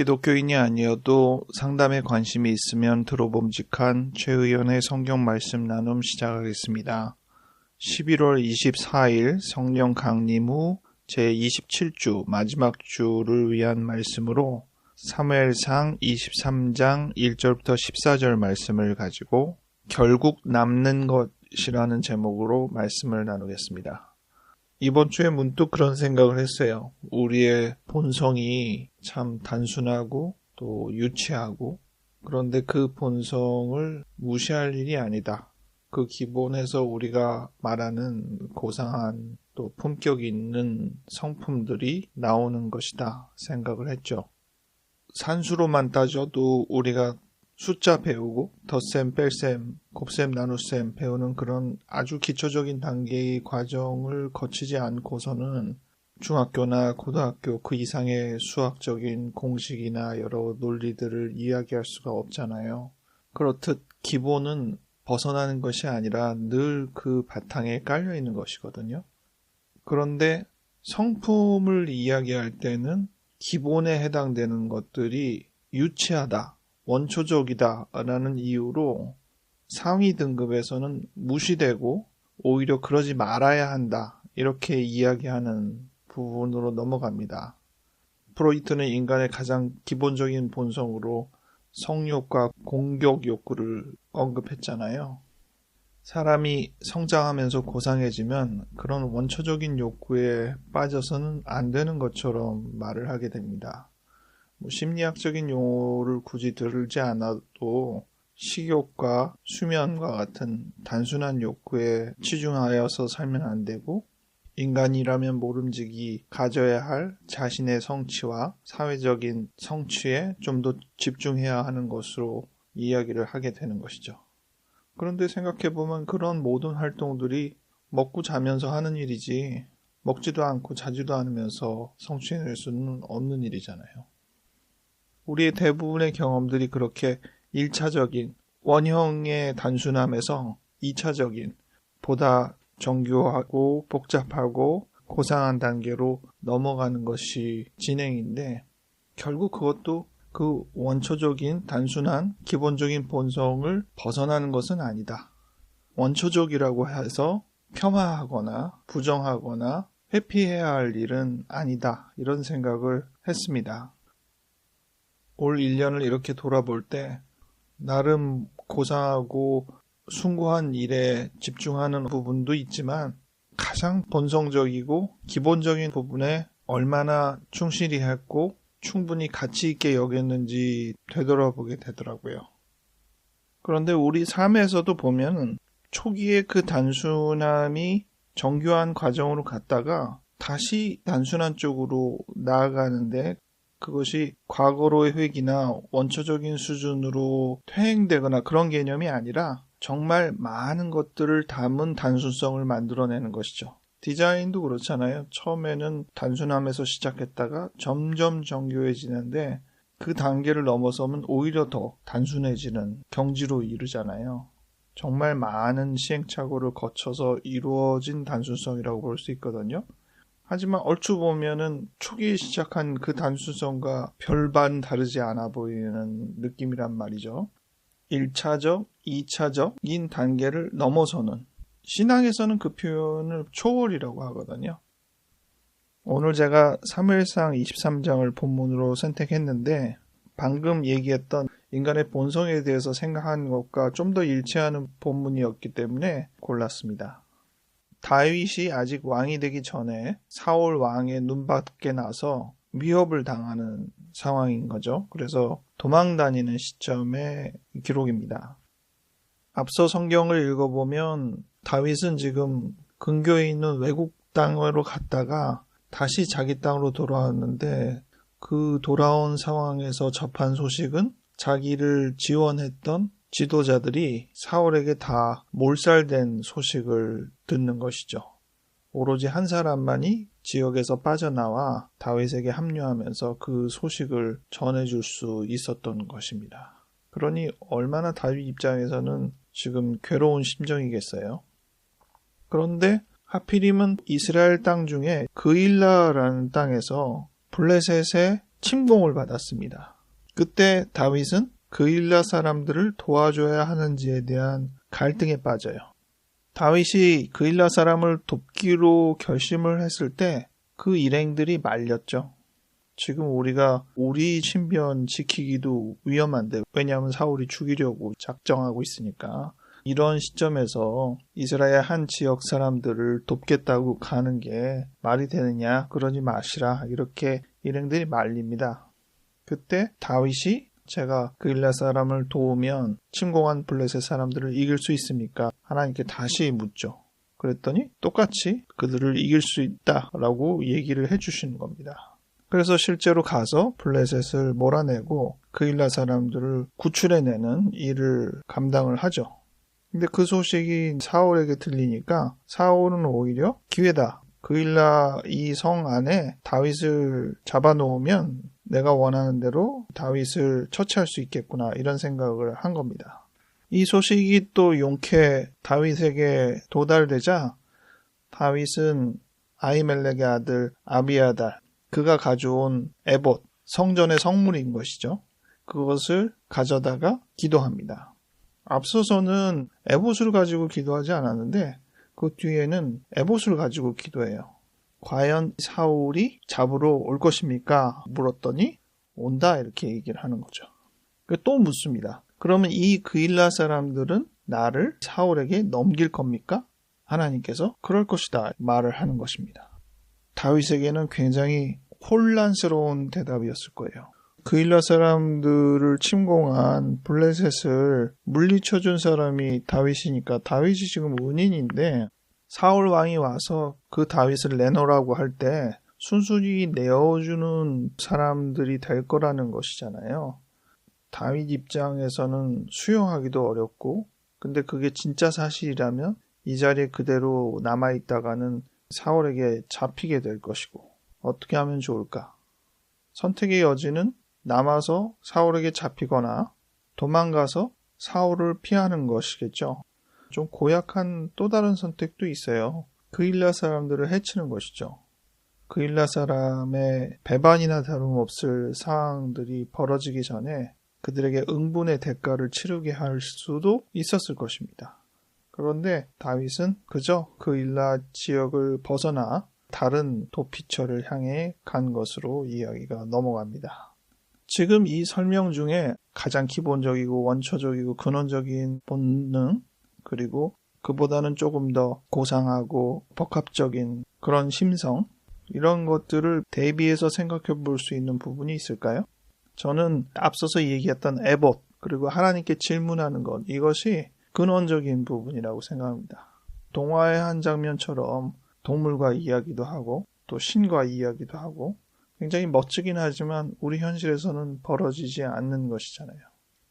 기독교인이 아니어도 상담에 관심이 있으면 들어봄직한 최 의원의 성경 말씀 나눔 시작하겠습니다. 11월 24일 성령 강림 후 제27주 마지막 주를 위한 말씀으로 사무엘상 23장 1절부터 14절 말씀을 가지고 결국 남는 것이라는 제목으로 말씀을 나누겠습니다. 이번 주에 문득 그런 생각을 했어요. 우리의 본성이 참 단순하고 또 유치하고, 그런데 그 본성을 무시할 일이 아니다. 그 기본에서 우리가 말하는 고상한 또 품격 있는 성품들이 나오는 것이다 생각을 했죠. 산수로만 따져도 우리가 숫자 배우고 덧셈, 뺄셈, 곱셈, 나눗셈 배우는 그런 아주 기초적인 단계의 과정을 거치지 않고서는 중학교나 고등학교 그 이상의 수학적인 공식이나 여러 논리들을 이야기할 수가 없잖아요. 그렇듯 기본은 벗어나는 것이 아니라 늘 그 바탕에 깔려 있는 것이거든요. 그런데 성품을 이야기할 때는 기본에 해당되는 것들이 유치하다, 원초적이다 라는 이유로 상위 등급에서는 무시되고 오히려 그러지 말아야 한다, 이렇게 이야기하는 부분으로 넘어갑니다. 프로이트는 인간의 가장 기본적인 본성으로 성욕과 공격 욕구를 언급했잖아요. 사람이 성장하면서 고상해지면 그런 원초적인 욕구에 빠져서는 안 되는 것처럼 말을 하게 됩니다. 심리학적인 용어를 굳이 들지 않아도 식욕과 수면과 같은 단순한 욕구에 치중하여서 살면 안 되고, 인간이라면 모름지기 가져야 할 자신의 성취와 사회적인 성취에 좀 더 집중해야 하는 것으로 이야기를 하게 되는 것이죠. 그런데 생각해보면 그런 모든 활동들이 먹고 자면서 하는 일이지, 먹지도 않고 자지도 않으면서 성취해낼 수는 없는 일이잖아요. 우리의 대부분의 경험들이 그렇게 1차적인 원형의 단순함에서 2차적인 보다 정교하고 복잡하고 고상한 단계로 넘어가는 것이 진행인데, 결국 그것도 그 원초적인 단순한 기본적인 본성을 벗어나는 것은 아니다. 원초적이라고 해서 폄하하거나 부정하거나 회피해야 할 일은 아니다, 이런 생각을 했습니다. 올 1년을 이렇게 돌아볼 때 나름 고상하고 숭고한 일에 집중하는 부분도 있지만 가장 본성적이고 기본적인 부분에 얼마나 충실히 했고 충분히 가치 있게 여겼는지 되돌아보게 되더라고요. 그런데 우리 삶에서도 보면 초기에 그 단순함이 정교한 과정으로 갔다가 다시 단순한 쪽으로 나아가는데, 그것이 과거로의 회귀나 원초적인 수준으로 퇴행되거나 그런 개념이 아니라 정말 많은 것들을 담은 단순성을 만들어내는 것이죠. 디자인도 그렇잖아요. 처음에는 단순함에서 시작했다가 점점 정교해지는데 그 단계를 넘어서면 오히려 더 단순해지는 경지로 이르잖아요. 정말 많은 시행착오를 거쳐서 이루어진 단순성이라고 볼 수 있거든요. 하지만 얼추 보면은 초기에 시작한 그 단순성과 별반 다르지 않아 보이는 느낌이란 말이죠. 1차적, 2차적인 단계를 넘어서는, 신앙에서는 그 표현을 초월이라고 하거든요. 오늘 제가 사무엘상 23장을 본문으로 선택했는데, 방금 얘기했던 인간의 본성에 대해서 생각하는 것과 좀 더 일치하는 본문이었기 때문에 골랐습니다. 다윗이 아직 왕이 되기 전에 사울 왕의 눈밖에 나서 위협을 당하는 상황인 거죠. 그래서 도망다니는 시점의 기록입니다. 앞서 성경을 읽어보면 다윗은 지금 근교에 있는 외국 땅으로 갔다가 다시 자기 땅으로 돌아왔는데, 그 돌아온 상황에서 접한 소식은 자기를 지원했던 지도자들이 사울에게 다 몰살된 소식을 듣는 것이죠. 오로지 한 사람만이 지역에서 빠져나와 다윗에게 합류하면서 그 소식을 전해줄 수 있었던 것입니다. 그러니 얼마나 다윗 입장에서는 지금 괴로운 심정이겠어요. 그런데 하필이면 이스라엘 땅 중에 그일라라는 땅에서 블레셋의 침공을 받았습니다. 그때 다윗은 그일라 사람들을 도와줘야 하는지에 대한 갈등에 빠져요. 다윗이 그일라 사람을 돕기로 결심을 했을 때 그 일행들이 말렸죠. 지금 우리가 우리 신변 지키기도 위험한데, 왜냐하면 사울이 죽이려고 작정하고 있으니까. 이런 시점에서 이스라엘 한 지역 사람들을 돕겠다고 가는 게 말이 되느냐, 그러지 마시라, 이렇게 일행들이 말립니다. 그때 다윗이 제가 그일라 사람을 도우면 침공한 블레셋 사람들을 이길 수 있습니까? 하나님께 다시 묻죠. 그랬더니 똑같이 그들을 이길 수 있다라고 얘기를 해주시는 겁니다. 그래서 실제로 가서 블레셋을 몰아내고 그일라 사람들을 구출해내는 일을 감당을 하죠. 근데 그 소식이 사울에게 들리니까 사울은 오히려 기회다. 그일라 이 성 안에 다윗을 잡아놓으면 내가 원하는 대로 다윗을 처치할 수 있겠구나, 이런 생각을 한 겁니다. 이 소식이 또 용케 다윗에게 도달되자 다윗은 아히멜렉의 아들 아비아달, 그가 가져온 에봇, 성전의 성물인 것이죠. 그것을 가져다가 기도합니다. 앞서서는 에봇을 가지고 기도하지 않았는데 그 뒤에는 에봇을 가지고 기도해요. 과연 사울이 잡으러 올 것입니까? 물었더니 온다, 이렇게 얘기를 하는 거죠. 또 묻습니다. 그러면 이 그일라 사람들은 나를 사울에게 넘길 겁니까? 하나님께서 그럴 것이다 말을 하는 것입니다. 다윗에게는 굉장히 혼란스러운 대답이었을 거예요. 그일라 사람들을 침공한 블레셋을 물리쳐준 사람이 다윗이니까 다윗이 지금 은인인데, 사울 왕이 와서 그 다윗을 내놓으라고 할 때 순순히 내어주는 사람들이 될 거라는 것이잖아요. 다윗 입장에서는 수용하기도 어렵고, 근데 그게 진짜 사실이라면 이 자리에 그대로 남아있다가는 사울에게 잡히게 될 것이고, 어떻게 하면 좋을까? 선택의 여지는 남아서 사울에게 잡히거나 도망가서 사울을 피하는 것이겠죠. 좀 고약한 또 다른 선택도 있어요. 그일라 사람들을 해치는 것이죠. 그일라 사람의 배반이나 다름없을 상황들이 벌어지기 전에 그들에게 응분의 대가를 치르게 할 수도 있었을 것입니다. 그런데 다윗은 그저 그일라 지역을 벗어나 다른 도피처를 향해 간 것으로 이야기가 넘어갑니다. 지금 이 설명 중에 가장 기본적이고 원초적이고 근원적인 본능, 그리고 그보다는 조금 더 고상하고 복합적인 그런 심성, 이런 것들을 대비해서 생각해 볼 수 있는 부분이 있을까요? 저는 앞서서 얘기했던 에봇, 그리고 하나님께 질문하는 것, 이것이 근원적인 부분이라고 생각합니다. 동화의 한 장면처럼 동물과 이야기도 하고 또 신과 이야기도 하고 굉장히 멋지긴 하지만 우리 현실에서는 벌어지지 않는 것이잖아요.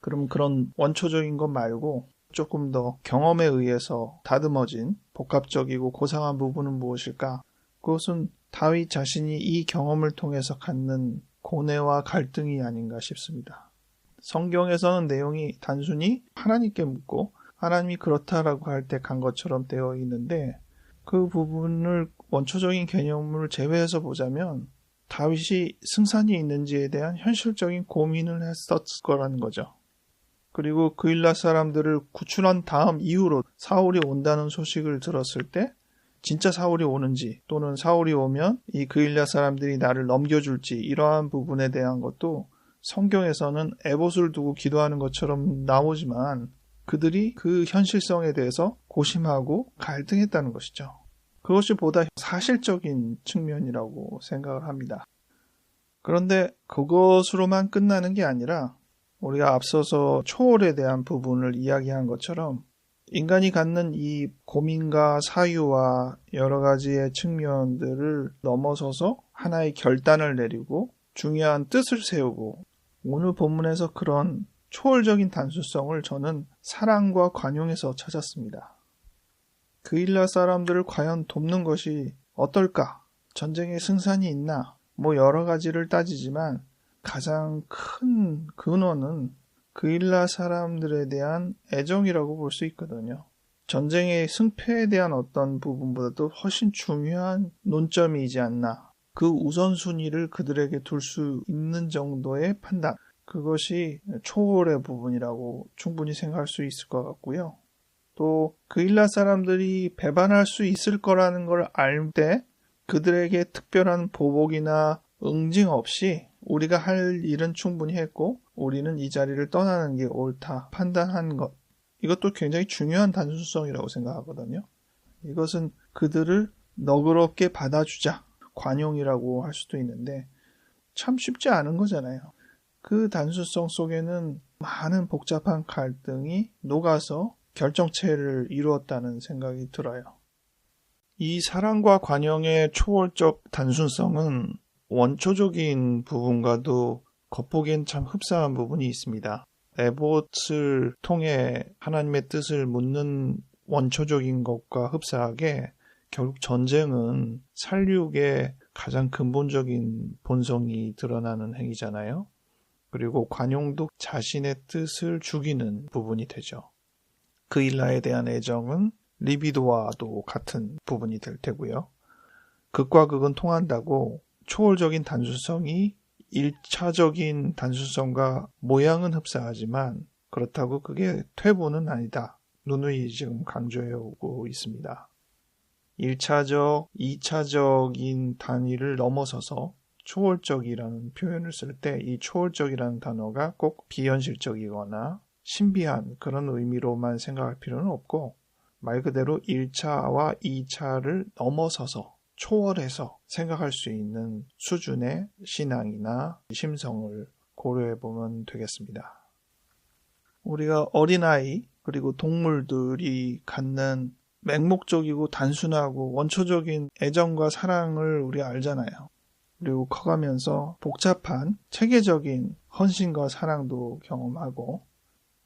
그럼 그런 원초적인 것 말고 조금 더 경험에 의해서 다듬어진 복합적이고 고상한 부분은 무엇일까? 그것은 다윗 자신이 이 경험을 통해서 갖는 고뇌와 갈등이 아닌가 싶습니다. 성경에서는 내용이 단순히 하나님께 묻고 하나님이 그렇다라고 할 때 간 것처럼 되어 있는데, 그 부분을 원초적인 개념을 제외해서 보자면 다윗이 승산이 있는지에 대한 현실적인 고민을 했었을 거라는 거죠. 그리고 그일라 사람들을 구출한 다음 이후로 사울이 온다는 소식을 들었을 때 진짜 사울이 오는지, 또는 사울이 오면 이 그일라 사람들이 나를 넘겨줄지, 이러한 부분에 대한 것도 성경에서는 에봇을 두고 기도하는 것처럼 나오지만 그들이 그 현실성에 대해서 고심하고 갈등했다는 것이죠. 그것이 보다 사실적인 측면이라고 생각을 합니다. 그런데 그것으로만 끝나는 게 아니라 우리가 앞서서 초월에 대한 부분을 이야기한 것처럼 인간이 갖는 이 고민과 사유와 여러 가지의 측면들을 넘어서서 하나의 결단을 내리고 중요한 뜻을 세우고, 오늘 본문에서 그런 초월적인 단순성을 저는 사랑과 관용에서 찾았습니다. 그일라 사람들을 과연 돕는 것이 어떨까? 전쟁에 승산이 있나? 여러 가지를 따지지만 가장 큰 근원은 그일라 사람들에 대한 애정이라고 볼 수 있거든요. 전쟁의 승패에 대한 어떤 부분보다도 훨씬 중요한 논점이지 않나. 그 우선순위를 그들에게 둘 수 있는 정도의 판단, 그것이 초월의 부분이라고 충분히 생각할 수 있을 것 같고요. 또 그일라 사람들이 배반할 수 있을 거라는 걸 알 때 그들에게 특별한 보복이나 응징 없이 우리가 할 일은 충분히 했고 우리는 이 자리를 떠나는 게 옳다 판단한 것, 이것도 굉장히 중요한 단순성이라고 생각하거든요. 이것은 그들을 너그럽게 받아주자, 관용이라고 할 수도 있는데 참 쉽지 않은 거잖아요. 그 단순성 속에는 많은 복잡한 갈등이 녹아서 결정체를 이루었다는 생각이 들어요. 이 사랑과 관용의 초월적 단순성은 원초적인 부분과도 겉보기엔 참 흡사한 부분이 있습니다. 에봇을 통해 하나님의 뜻을 묻는 원초적인 것과 흡사하게 결국 전쟁은 살육의 가장 근본적인 본성이 드러나는 행위잖아요. 그리고 관용도 자신의 뜻을 죽이는 부분이 되죠. 그일라에 대한 애정은 리비도와도 같은 부분이 될 테고요. 극과 극은 통한다고 초월적인 단순성이 1차적인 단순성과 모양은 흡사하지만 그렇다고 그게 퇴보는 아니다. 누누이 지금 강조해 오고 있습니다. 1차적, 2차적인 단위를 넘어서서 초월적이라는 표현을 쓸 때 이 초월적이라는 단어가 꼭 비현실적이거나 신비한 그런 의미로만 생각할 필요는 없고 말 그대로 1차와 2차를 넘어서서 초월해서 생각할 수 있는 수준의 신앙이나 심성을 고려해 보면 되겠습니다. 우리가 어린아이 그리고 동물들이 갖는 맹목적이고 단순하고 원초적인 애정과 사랑을 우리 알잖아요. 그리고 커가면서 복잡한 체계적인 헌신과 사랑도 경험하고,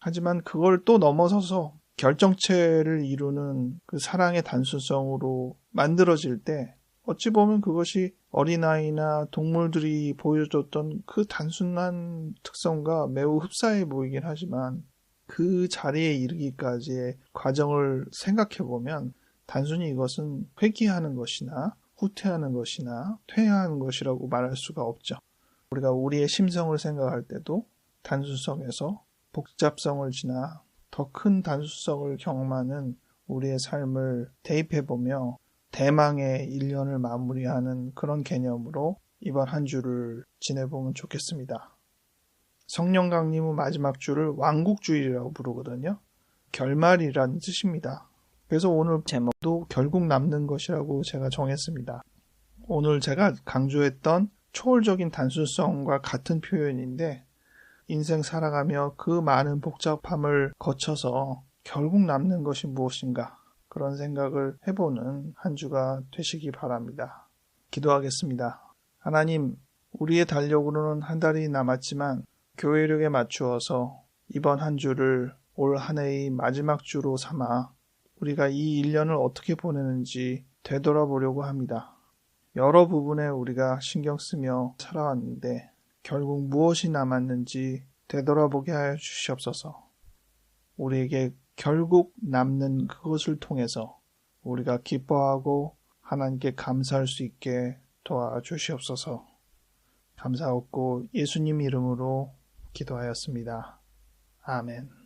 하지만 그걸 또 넘어서서 결정체를 이루는 그 사랑의 단순성으로 만들어질 때 어찌 보면 그것이 어린아이나 동물들이 보여줬던 그 단순한 특성과 매우 흡사해 보이긴 하지만 그 자리에 이르기까지의 과정을 생각해보면 단순히 이것은 회귀하는 것이나 후퇴하는 것이나 퇴행하는 것이라고 말할 수가 없죠. 우리가 우리의 심성을 생각할 때도 단순성에서 복잡성을 지나 더 큰 단순성을 경험하는 우리의 삶을 대입해보며 대망의 1년을 마무리하는 그런 개념으로 이번 한 주를 지내보면 좋겠습니다. 성령 강림의 마지막 주를 왕국주일이라고 부르거든요. 결말이라는 뜻입니다. 그래서 오늘 제목도 결국 남는 것이라고 제가 정했습니다. 오늘 제가 강조했던 초월적인 단순성과 같은 표현인데 인생 살아가며 그 많은 복잡함을 거쳐서 결국 남는 것이 무엇인가 그런 생각을 해보는 한 주가 되시기 바랍니다. 기도하겠습니다. 하나님, 우리의 달력으로는 한 달이 남았지만 교회력에 맞추어서 이번 한 주를 올 한 해의 마지막 주로 삼아 우리가 이 1년을 어떻게 보내는지 되돌아보려고 합니다. 여러 부분에 우리가 신경 쓰며 살아왔는데 결국 무엇이 남았는지 되돌아보게 하여 주시옵소서. 우리에게 결국 남는 그것을 통해서 우리가 기뻐하고 하나님께 감사할 수 있게 도와주시옵소서. 감사하고 예수님 이름으로 기도하였습니다. 아멘.